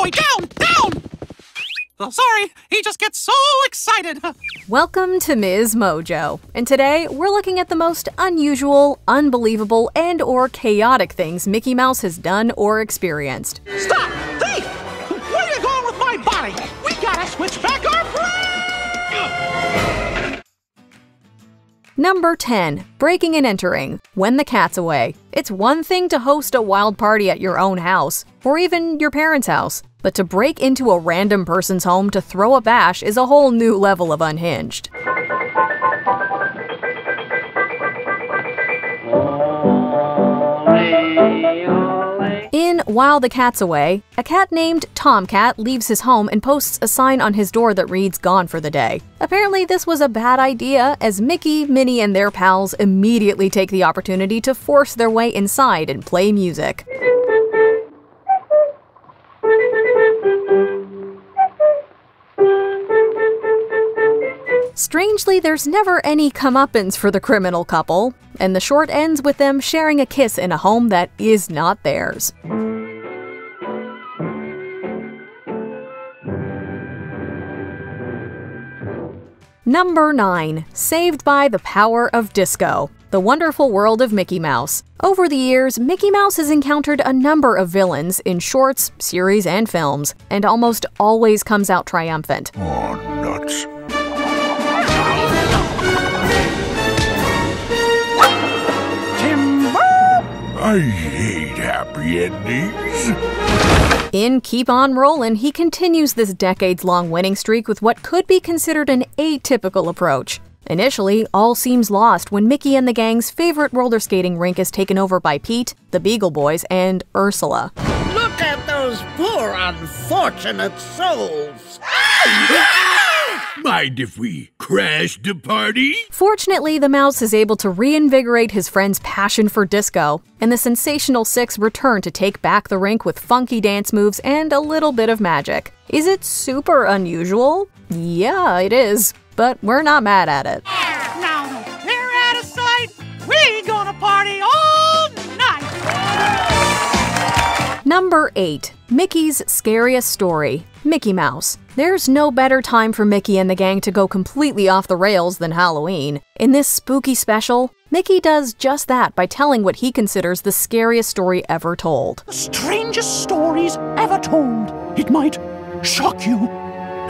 boy, down! Down! Oh, sorry, he just gets so excited. Welcome to Ms. Mojo, and today we're looking at the most unusual, unbelievable, and/or chaotic things Mickey Mouse has done or experienced. Stop! Thief! Where are you going with my body? We gotta switch back our plan! Number 10. Breaking and entering. When the cat's away. It's one thing to host a wild party at your own house, or even your parents' house, but to break into a random person's home to throw a bash is a whole new level of unhinged. In While the Cat's Away, a cat named Tomcat leaves his home and posts a sign on his door that reads "Gone for the day." Apparently this was a bad idea, as Mickey, Minnie, and their pals immediately take the opportunity to force their way inside and play music. Strangely, there's never any comeuppance for the criminal couple, and the short ends with them sharing a kiss in a home that is not theirs. Number 9. Saved by the Power of Disco. The Wonderful World of Mickey Mouse. Over the years, Mickey Mouse has encountered a number of villains in shorts, series, and films, and almost always comes out triumphant. Oh, nuts. I hate happy endings. In Keep On Rollin', he continues this decades-long winning streak with what could be considered an atypical approach. Initially, all seems lost when Mickey and the gang's favorite roller skating rink is taken over by Pete, the Beagle Boys, and Ursula. Look at those poor unfortunate souls! Mind if we crash the party? Fortunately, the mouse is able to reinvigorate his friend's passion for disco, and the Sensational Six return to take back the rink with funky dance moves and a little bit of magic. Is it super unusual? Yeah, it is, but we're not mad at it. Now that they're out of sight, we gonna party all night! Number 8. Mickey's Scariest Story. Mickey Mouse. There's no better time for Mickey and the gang to go completely off the rails than Halloween. In this spooky special, Mickey does just that by telling what he considers the scariest story ever told. The strangest stories ever told. It might shock you.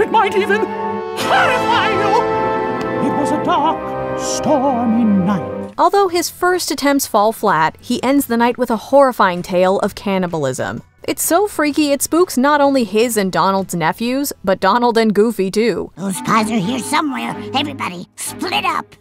It might even horrify you. It was a dark, stormy night. Although his first attempts fall flat, he ends the night with a horrifying tale of cannibalism. It's so freaky it spooks not only his and Donald's nephews, but Donald and Goofy too. Those guys are here somewhere. Everybody, split up!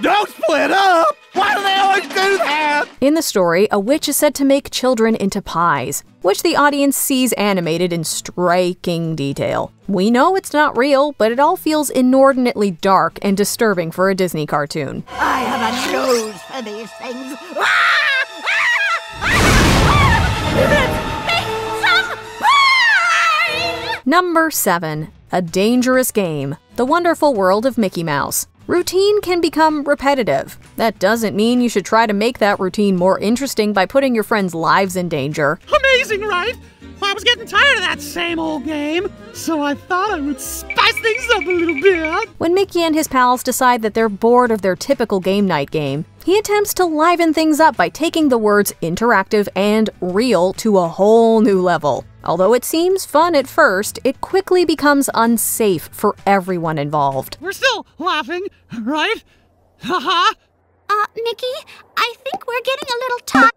Don't split up! Why do they always do that? In the story, a witch is said to make children into pies, which the audience sees animated in striking detail. We know it's not real, but it all feels inordinately dark and disturbing for a Disney cartoon. I have a nose for these things. Number 7. A Dangerous Game. The Wonderful World of Mickey Mouse. Routine can become repetitive. That doesn't mean you should try to make that routine more interesting by putting your friends' lives in danger. Amazing, right? I was getting tired of that same old game, so I thought I would spice things up a little bit. When Mickey and his pals decide that they're bored of their typical game night game, he attempts to liven things up by taking the words interactive and real to a whole new level. Although it seems fun at first, it quickly becomes unsafe for everyone involved. We're still laughing, right? Haha. Mickey, I think we're getting a little tired.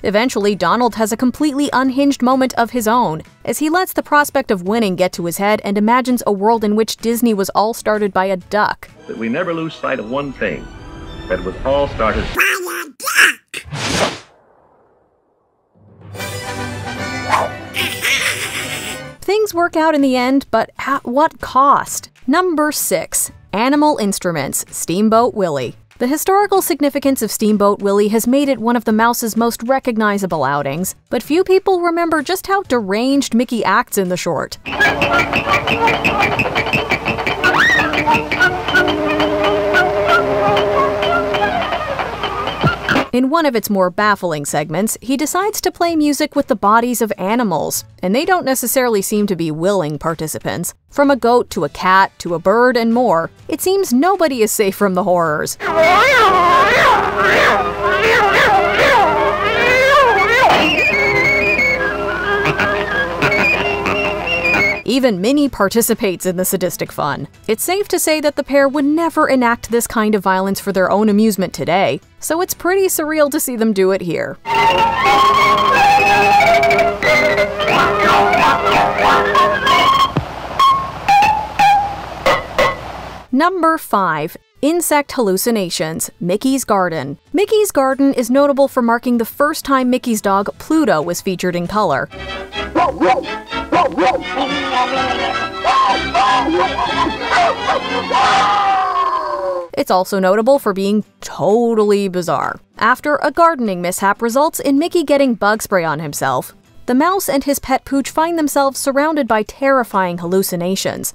Eventually, Donald has a completely unhinged moment of his own, as he lets the prospect of winning get to his head and imagines a world in which Disney was all started by a duck. That we never lose sight of one thing, that it was all started by a duck! Things work out in the end, but at what cost? Number 6. Animal Instruments. Steamboat Willie. The historical significance of Steamboat Willie has made it one of the Mouse's most recognizable outings, but few people remember just how deranged Mickey acts in the short. In one of its more baffling segments, he decides to play music with the bodies of animals, and they don't necessarily seem to be willing participants. From a goat to a cat to a bird and more, it seems nobody is safe from the horrors. Even Minnie participates in the sadistic fun. It's safe to say that the pair would never enact this kind of violence for their own amusement today, so it's pretty surreal to see them do it here. Number 5. Insect hallucinations. Mickey's Garden. Mickey's Garden is notable for marking the first time Mickey's dog Pluto was featured in color. It's also notable for being totally bizarre. After a gardening mishap results in Mickey getting bug spray on himself, the mouse and his pet Pooch find themselves surrounded by terrifying hallucinations.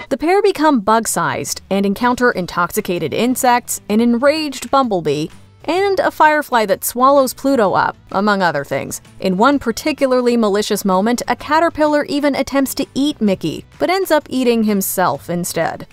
The pair become bug-sized and encounter intoxicated insects, an enraged bumblebee, and a firefly that swallows Pluto up, among other things. In one particularly malicious moment, a caterpillar even attempts to eat Mickey, but ends up eating himself instead.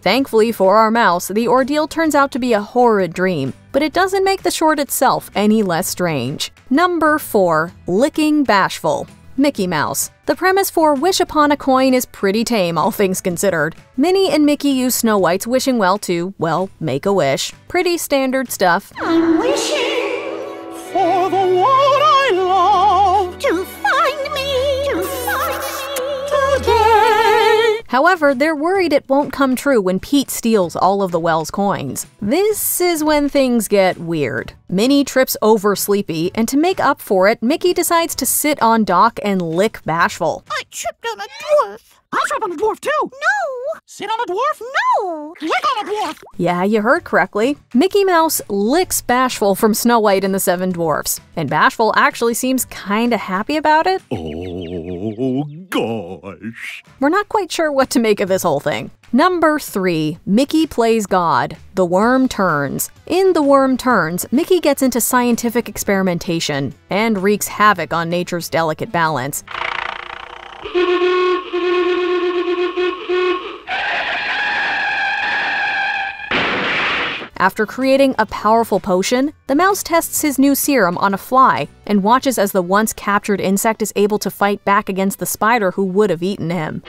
Thankfully for our mouse, the ordeal turns out to be a horrid dream, but it doesn't make the short itself any less strange. Number 4. Licking Bashful. Mickey Mouse. The premise for Wish Upon a Coin is pretty tame, all things considered. Minnie and Mickey use Snow White's wishing well to, well, make a wish. Pretty standard stuff. I'm wishing For the one I love to find me, today. However, they're worried it won't come true when Pete steals all of the well's coins. This is when things get weird. Minnie trips over Sleepy, and to make up for it, Mickey decides to sit on Doc and lick Bashful. I tripped on a dwarf. I'll trip on a dwarf too. No, Sit on a dwarf? no. Lick on a dwarf. Yeah, you heard correctly. Mickey Mouse licks Bashful from Snow White and the Seven Dwarfs, and Bashful actually seems kinda happy about it. Oh, gosh. We're not quite sure what to make of this whole thing. Number 3. Mickey Plays God. The Worm Turns. In The Worm Turns, Mickey gets into scientific experimentation and wreaks havoc on nature's delicate balance. After creating a powerful potion, the mouse tests his new serum on a fly and watches as the once captured insect is able to fight back against the spider who would have eaten him.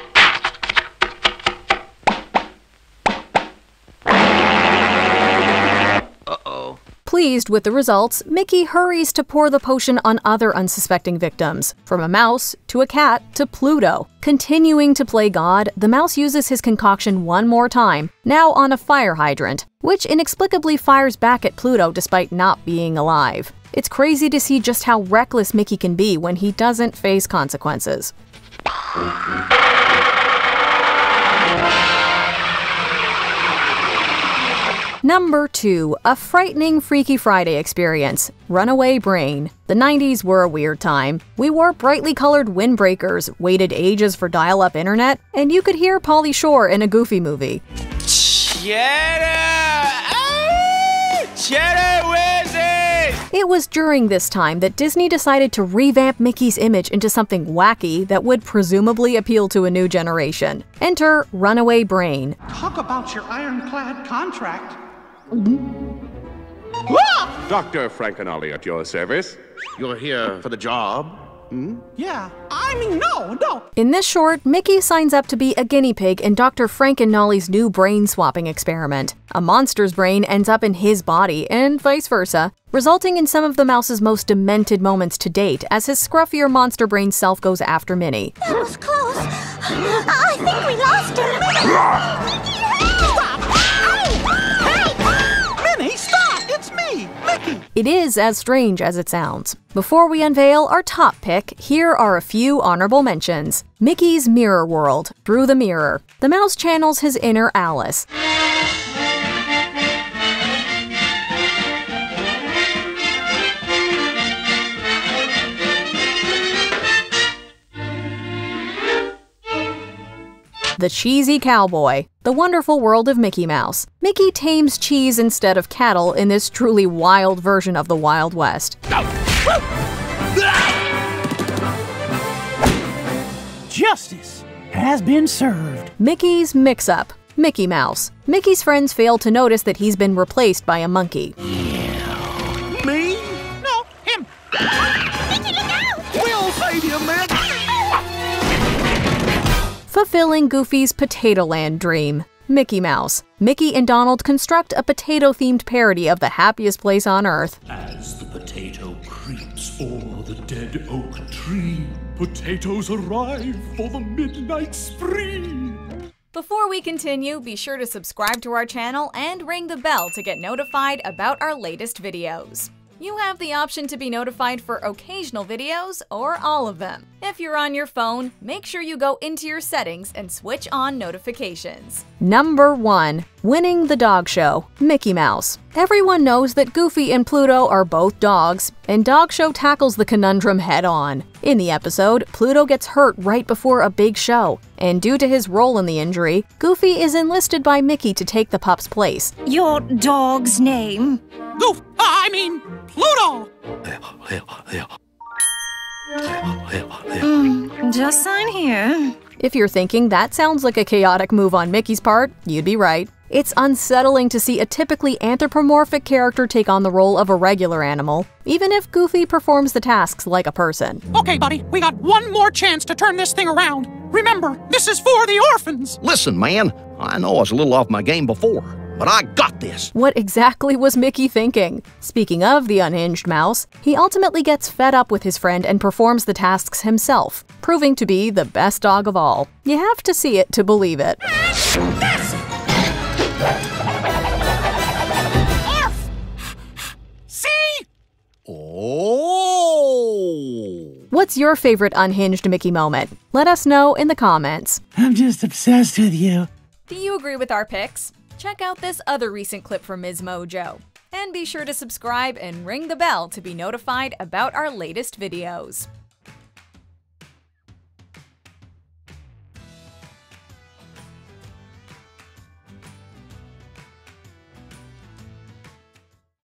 Pleased with the results, Mickey hurries to pour the potion on other unsuspecting victims, from a mouse to a cat to Pluto. Continuing to play God, the mouse uses his concoction one more time, now on a fire hydrant, which inexplicably fires back at Pluto despite not being alive. It's crazy to see just how reckless Mickey can be when he doesn't face consequences. Number 2. A frightening Freaky Friday experience. Runaway Brain. The 90s were a weird time. We wore brightly colored windbreakers, waited ages for dial-up internet, and you could hear Pauly Shore in a Goofy movie. It was during this time that Disney decided to revamp Mickey's image into something wacky that would presumably appeal to a new generation. Enter Runaway Brain. Talk about your ironclad contract. Dr. Frankenolli at your service. You're here for the job? Yeah, I mean, no. In this short, Mickey signs up to be a guinea pig in Dr. Frankenolli's new brain-swapping experiment. A monster's brain ends up in his body, and vice versa, resulting in some of the mouse's most demented moments to date as his scruffier monster brain self goes after Minnie. That was close. I think we lost her. Minnie, stop! It's me, Mickey. It is as strange as it sounds. Before we unveil our top pick, here are a few honorable mentions. Mickey's Mirror World, Through the Mirror. The mouse channels his inner Alice. The Cheesy Cowboy, The Wonderful World of Mickey Mouse. Mickey tames cheese instead of cattle in this truly wild version of the Wild West. Justice has been served. Mickey's Mix-Up, Mickey Mouse. Mickey's friends fail to notice that he's been replaced by a monkey. Me? No, him. Mickey, look out! We'll save you, man. Fulfilling Goofy's Potato Land dream. Mickey Mouse. Mickey and Donald construct a potato-themed parody of the happiest place on Earth. As the potato creeps o'er the dead oak tree, potatoes arrive for the midnight spree. Before we continue, be sure to subscribe to our channel and ring the bell to get notified about our latest videos. You have the option to be notified for occasional videos or all of them. If you're on your phone, make sure you go into your settings and switch on notifications. Number 1. Winning the Dog Show, Mickey Mouse. Everyone knows that Goofy and Pluto are both dogs, and Dog Show tackles the conundrum head-on. In the episode, Pluto gets hurt right before a big show, and due to his role in the injury, Goofy is enlisted by Mickey to take the pup's place. Your dog's name? Pluto! Just sign here. If you're thinking that sounds like a chaotic move on Mickey's part, you'd be right. It's unsettling to see a typically anthropomorphic character take on the role of a regular animal, even if Goofy performs the tasks like a person. Okay, buddy, we got one more chance to turn this thing around. Remember, this is for the orphans. Listen, man, I know I was a little off my game before, but I got this. What exactly was Mickey thinking? Speaking of the unhinged mouse, he ultimately gets fed up with his friend and performs the tasks himself, proving to be the best dog of all. You have to see it to believe it. Arf! See? Oh! What's your favorite unhinged Mickey moment? Let us know in the comments. I'm just obsessed with you. Do you agree with our picks? Check out this other recent clip from Ms. Mojo. And be sure to subscribe and ring the bell to be notified about our latest videos.